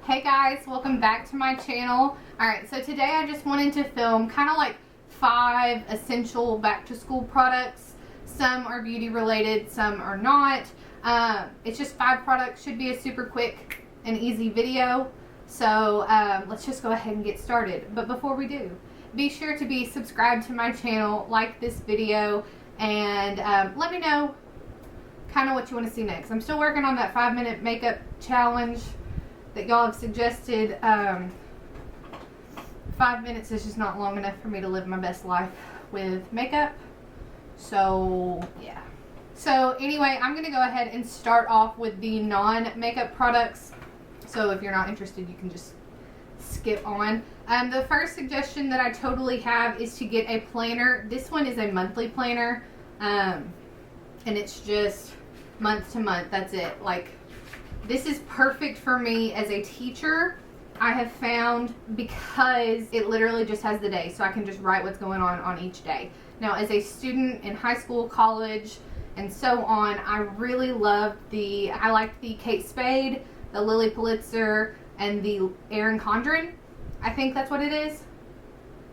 Hey guys, welcome back to my channel. Alright, so today I just wanted to film kind of like 5 essential back to school products. Some are beauty related, some are not. It's just 5 products, should be a super quick and easy video. So let's just go ahead and get started. But before we do, be sure to be subscribed to my channel, like this video, and let me know kind of what you want to see next. I'm still working on that 5-minute makeup challenge that y'all have suggested. 5 minutes is just not long enough for me to live my best life with makeup. So yeah. So anyway, I'm gonna go ahead and start off with the non-makeup products. So if you're not interested, you can just skip on. The first suggestion that I totally have is to get a planner. This one is a monthly planner, and it's just month to month. That's it. Like, this is perfect for me as a teacher, I have found, because it literally just has the day, so I can just write what's going on each day. Now, as a student in high school, college, and so on, I really loved I liked the Kate Spade, the Lily Pulitzer, and the Erin Condren, I think that's what it is,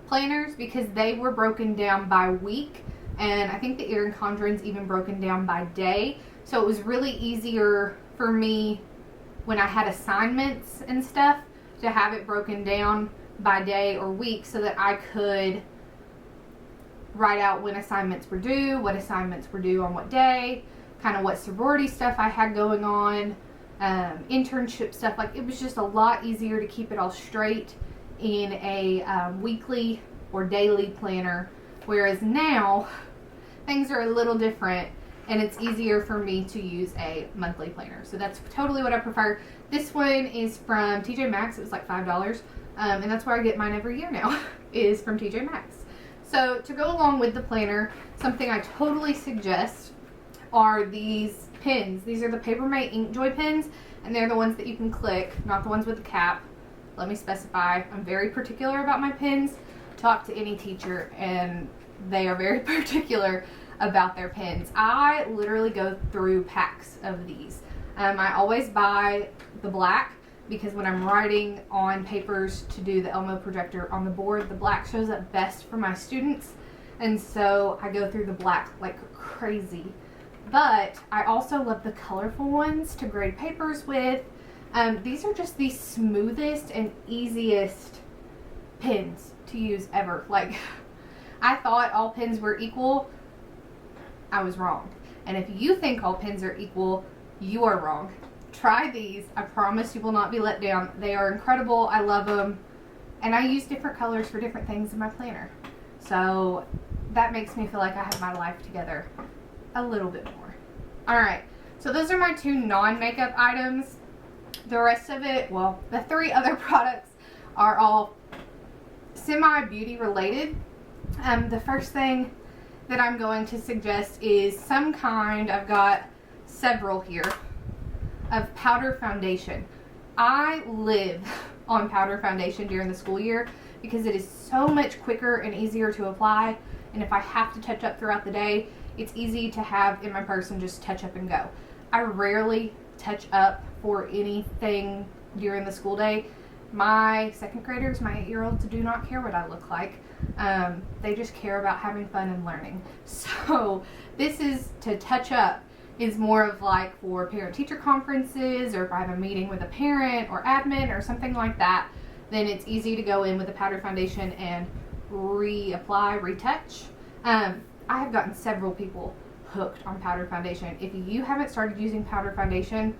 planners, because they were broken down by week, and I think the Erin Condren's even broken down by day, so it was really easier for me when I had assignments and stuff to have it broken down by day or week, so that I could write out when assignments were due, what assignments were due on what day, kind of what sorority stuff I had going on, internship stuff. Like, it was just a lot easier to keep it all straight in a weekly or daily planner, whereas now things are a little different and it's easier for me to use a monthly planner. So that's totally what I prefer. This one is from TJ Maxx. It was like $5, and that's where I get mine every year now, is from TJ Maxx. So to go along with the planner, something I totally suggest are these pins. These are the Papermate Inkjoy pins, and they're the ones that you can click, not the ones with the cap. Let me specify, I'm very particular about my pins. Talk to any teacher and they are very particular about their pens. I literally go through packs of these. I always buy the black, because when I'm writing on papers to do the Elmo projector on the board, the black shows up best for my students, and so I go through the black like crazy. But I also love the colorful ones to grade papers with. These are just the smoothest and easiest pens to use ever. Like, I thought all pens were equal. I was wrong. And if you think all pens are equal, you are wrong. Try these. I promise you will not be let down. They are incredible. I love them. And I use different colors for different things in my planner. So that makes me feel like I have my life together a little bit more. Alright, so those are my 2 non-makeup items. The rest of it, well, the 3 other products are all semi-beauty related. The first thing that I'm going to suggest is some kind, I've got several here, of powder foundation. I live on powder foundation during the school year because it is so much quicker and easier to apply, and if I have to touch up throughout the day, it's easy to have in my purse and just touch up and go. I rarely touch up for anything during the school day. My 2nd graders, my 8-year-olds, do not care what I look like. They just care about having fun and learning. So this is to touch up, is more of like for parent-teacher conferences, or if I have a meeting with a parent or admin or something like that, then it's easy to go in with a powder foundation and reapply, retouch. I have gotten several people hooked on powder foundation. If you haven't started using powder foundation,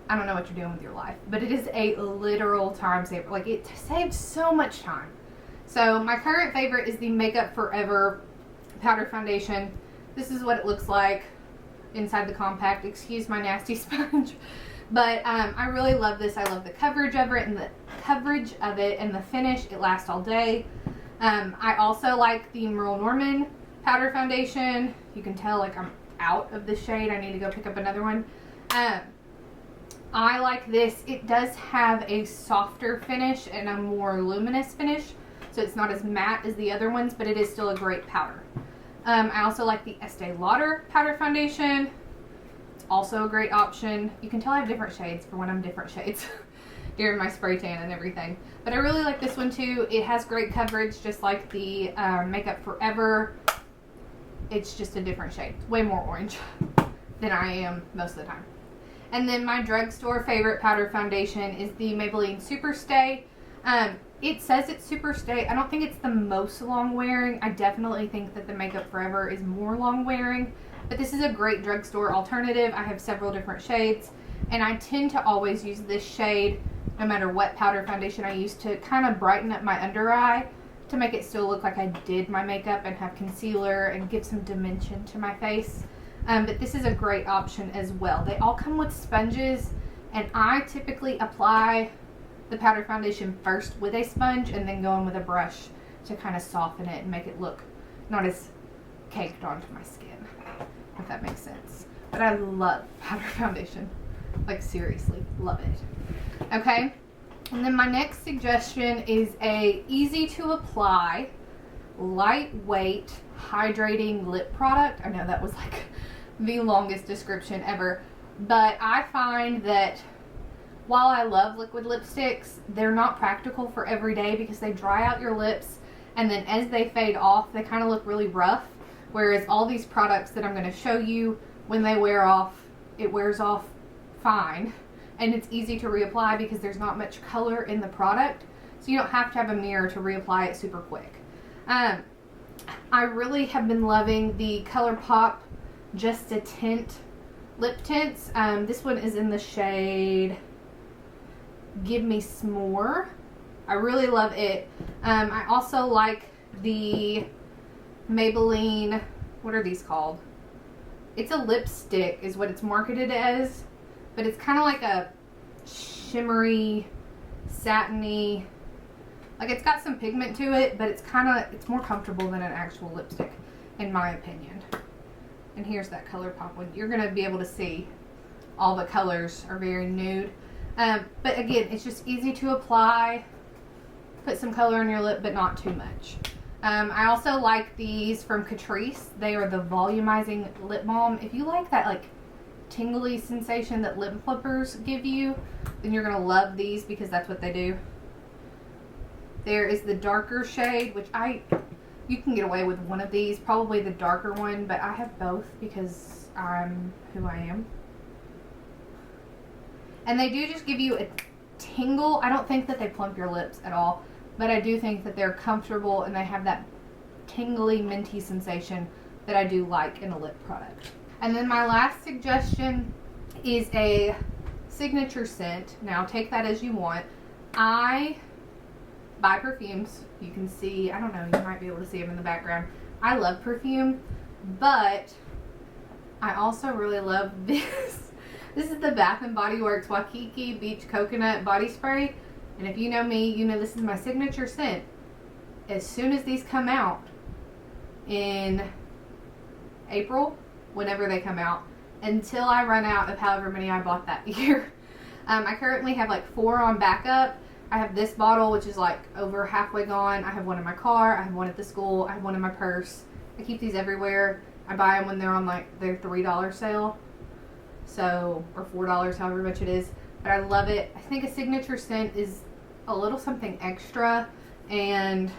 I don't know what you're doing with your life, but it is a literal time saver. Like, it saves so much time. So my current favorite is the Makeup Forever powder foundation. This is what it looks like inside the compact. Excuse my nasty sponge, but I really love this. I love the coverage of it and the finish. It lasts all day. I also like the Merle Norman powder foundation. You can tell, like, I'm out of the shade. I need to go pick up another one. I like this. It does have a softer finish and a more luminous finish, so it's not as matte as the other ones, but it is still a great powder. I also like the Estee Lauder powder foundation. It's also a great option. You can tell I have different shades for when I'm different shades. during my spray tan and everything. But I really like this one too. It has great coverage, just like the Makeup Forever. It's just a different shade. Way more orange than I am most of the time. And then my drugstore favorite powder foundation is the Maybelline Super Stay. It says it's Super Stay. I don't think it's the most long wearing. I definitely think that the Makeup Forever is more long wearing. But this is a great drugstore alternative. I have several different shades. And I tend to always use this shade no matter what powder foundation I use to kind of brighten up my under eye to make it still look like I did my makeup and have concealer and give some dimension to my face. But this is a great option as well. They all come with sponges, and I typically apply the powder foundation first with a sponge and then go in with a brush to kind of soften it and make it look not as caked onto my skin, if that makes sense. But I love powder foundation. Like, seriously, love it. Okay, and then my next suggestion is a easy to apply, lightweight, hydrating lip product. I know that was like the longest description ever, but I find that while I love liquid lipsticks, they're not practical for every day because they dry out your lips, and then as they fade off, they kind of look really rough. Whereas all these products that I'm going to show you, when they wear off, it wears off fine, and it's easy to reapply because there's not much color in the product, so you don't have to have a mirror to reapply it super quick. I really have been loving the ColourPop Just a Tint lip tints. This one is in the shade Give Me S'more. I really love it. I also like the Maybelline, what are these called? It's a lipstick is what it's marketed as, but it's kind of like a shimmery, satiny, like it's got some pigment to it, but it's more comfortable than an actual lipstick, in my opinion. And here's that ColourPop one. You're going to be able to see all the colors are very nude. But again, it's just easy to apply, put some color on your lip, but not too much. I also like these from Catrice. They are the volumizing lip balm. If you like that like tingly sensation that lip flippers give you, then you're going to love these because that's what they do. There is the darker shade, which you can get away with one of these, probably the darker one, but I have both because I'm who I am. And they do just give you a tingle. I don't think that they plump your lips at all, but I do think that they're comfortable and they have that tingly, minty sensation that I do like in a lip product. And then my last suggestion is a signature scent. Now take that as you want. I buy perfumes. You can see, I don't know, you might be able to see them in the background. I love perfume, but I also really love this. This is the Bath & Body Works Waikiki Beach Coconut Body Spray. And if you know me, you know this is my signature scent. As soon as these come out in April, whenever they come out, until I run out of however many I bought that year. I currently have like 4 on backup. I have this bottle, which is like over halfway gone. I have one in my car. I have one at the school. I have one in my purse. I keep these everywhere. I buy them when they're on like their $3 sale. So, or $4, however much it is. But I love it. I think a signature scent is a little something extra, and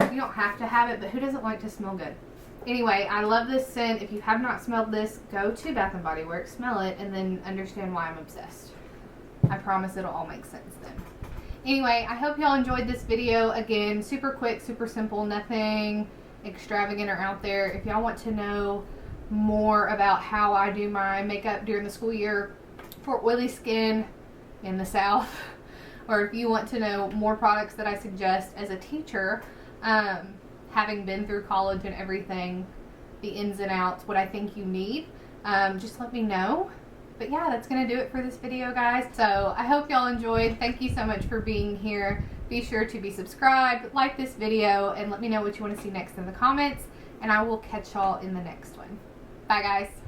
you don't have to have it, but who doesn't like to smell good? Anyway, I love this scent. If you have not smelled this, go to Bath & Body Works, smell it, and then understand why I'm obsessed. I promise it'll all make sense then. Anyway, I hope y'all enjoyed this video. Again, super quick, super simple, nothing extravagant or out there. If y'all want to know more about how I do my makeup during the school year for oily skin in the South, or if you want to know more products that I suggest as a teacher, having been through college and everything, the ins and outs, what I think you need, just let me know. But yeah, that's going to do it for this video, guys. So I hope y'all enjoyed. Thank you so much for being here. Be sure to be subscribed, like this video, and let me know what you want to see next in the comments. And I will catch y'all in the next one. Bye, guys.